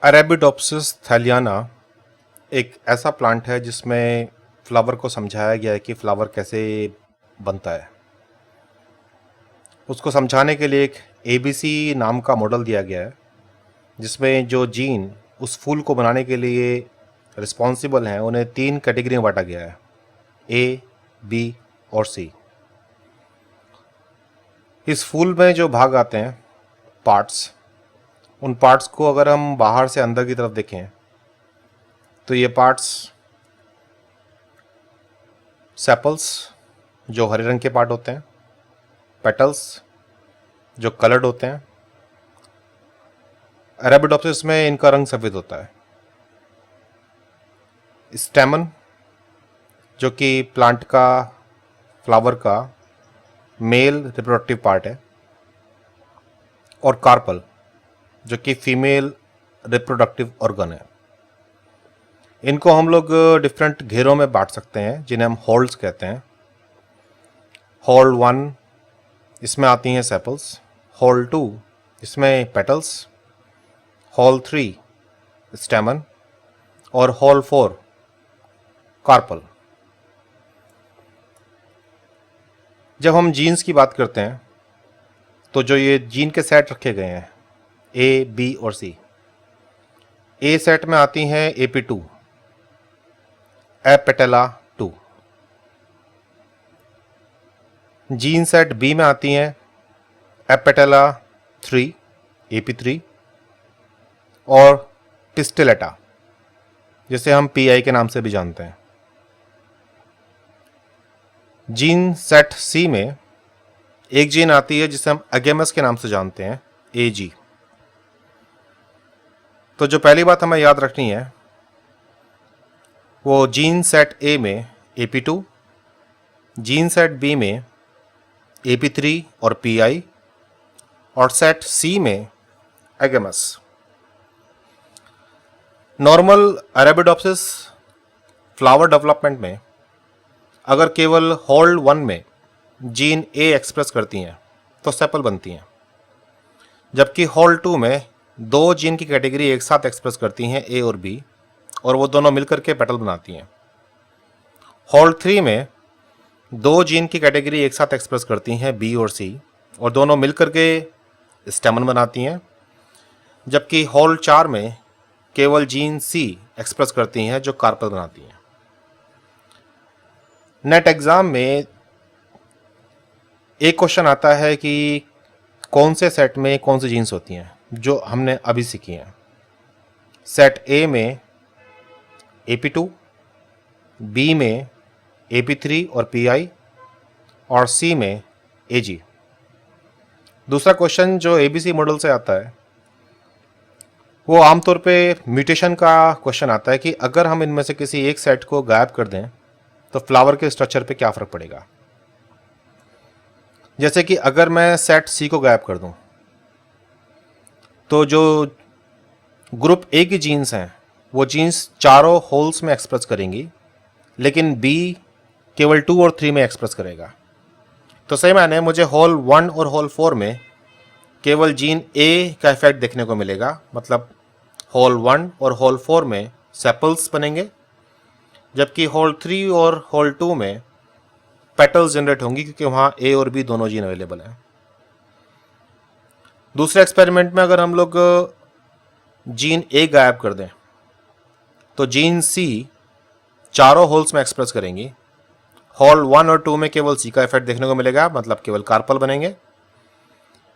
Arabidopsis थैलियाना एक ऐसा plant है जिसमें फ्लावर को समझाया गया है कि फ्लावर कैसे बनता है। उसको समझाने के लिए एक एबीसी नाम का मॉडल दिया गया है, जिसमें जो जीन उस फूल को बनाने के लिए रिस्पॉन्सिबल हैं उन्हें 3 कैटेगरी में बांटा गया है, ए, बी और सी। इस फूल में जो भाग आते हैं पार्ट्स, उन पार्ट्स को अगर हम बाहर से अंदर की तरफ देखें तो ये पार्ट्स सेपल्स जो हरे रंग के पार्ट होते हैं, पेटल्स जो कलर्ड होते हैं, अरेबिडोप्सिस में इनका रंग सफ़ेद होता है, स्टेमन जो कि प्लांट का फ्लावर का मेल रिप्रोडक्टिव पार्ट है, और कार्पल जो कि फीमेल रिप्रोडक्टिव ऑर्गन है। इनको हम लोग डिफरेंट घेरों में बांट सकते हैं जिन्हें हम होल्ड्स कहते हैं। होल्ड 1 इसमें आती हैं सेपल्स, होल्ड 2 इसमें पेटल्स, होल्ड 3 स्टेमन और होल्ड 4 कार्पल। जब हम जीन्स की बात करते हैं तो जो ये जीन के सेट रखे गए हैं ए, बी और सी, ए सेट में आती हैं AP2, एपेटेला 2। जीन सेट बी में आती हैं एपेटेला 3, AP3 और पिस्टिलेटा जिसे हम PI के नाम से भी जानते हैं। जीन सेट सी में एक जीन आती है जिसे हम अगेमस के नाम से जानते हैं, AG। तो जो पहली बात हमें याद रखनी है वो जीन सेट ए में AP2, जीन सेट बी में AP3 और PI, और सेट सी में एगेमस। नॉर्मल अरेबिडोप्सिस फ्लावर डेवलपमेंट में अगर केवल होल्ड 1 में जीन ए एक्सप्रेस करती हैं तो सेपल बनती हैं, जबकि होल्ड 2 में 2 जीन की कैटेगरी एक साथ एक्सप्रेस करती हैं, ए और बी, और वो दोनों मिलकर के पेटल बनाती हैं। होल्ड 3 में 2 जीन की कैटेगरी एक साथ एक्सप्रेस करती हैं, बी और सी, और दोनों मिलकर के स्टेमन बनाती हैं, जबकि होल्ड 4 में केवल जीन सी एक्सप्रेस करती हैं जो कार्पल बनाती हैं। नेट एग्ज़ाम में एक क्वेश्चन आता है कि कौन से सेट में कौन सी जीन्स होती हैं, जो हमने अभी सीखी हैं। सेट ए में AP2, बी में AP3 और PI, और सी में AG। दूसरा क्वेश्चन जो ABC मॉडल से आता है वो आमतौर पे म्यूटेशन का क्वेश्चन आता है कि अगर हम इनमें से किसी एक सेट को गायब कर दें तो फ्लावर के स्ट्रक्चर पे क्या फ़र्क पड़ेगा। जैसे कि अगर मैं सेट सी को गायब कर दूं तो जो ग्रुप ए की जीन्स हैं वो जीन्स चारों होल्स में एक्सप्रेस करेंगी, लेकिन बी केवल 2 और 3 में एक्सप्रेस करेगा। तो सही मायने मुझे होल 1 और होल 4 में केवल जीन ए का इफेक्ट देखने को मिलेगा, मतलब होल 1 और होल 4 में सेपल्स बनेंगे, जबकि होल 3 और होल 2 में पेटल्स जनरेट होंगी क्योंकि वहाँ ए और बी दोनों जीन अवेलेबल हैं। दूसरे एक्सपेरिमेंट में अगर हम लोग जीन ए गायब कर दें तो जीन सी चारों होल्स में एक्सप्रेस करेंगी। होल 1 और 2 में केवल सी का इफेक्ट देखने को मिलेगा, मतलब केवल कार्पल बनेंगे,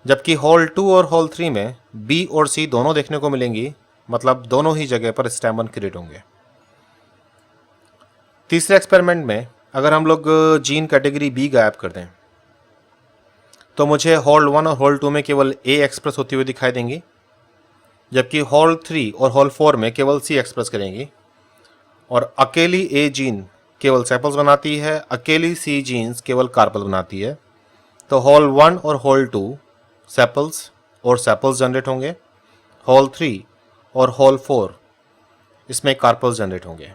जबकि होल 2 और होल 3 में बी और सी दोनों देखने को मिलेंगी, मतलब दोनों ही जगह पर स्टेमन क्रिएट होंगे। तीसरे एक्सपेरिमेंट में अगर हम लोग जीन कैटेगरी बी गायब कर दें तो मुझे होल्ड 1 और होल्ड 2 में केवल ए एक्सप्रेस होती हुई दिखाई देंगी, जबकि होल्ड 3 और होल्ड 4 में केवल सी एक्सप्रेस करेंगी, और अकेली ए जीन केवल सेपल्स बनाती है, अकेली सी जीन्स केवल कार्पल बनाती है। तो होल्ड 1 और होल्ड 2 सेपल्स और सेपल्स जनरेट होंगे, होल्ड 3 और होल्ड 4 इसमें कार्पल्स जनरेट होंगे।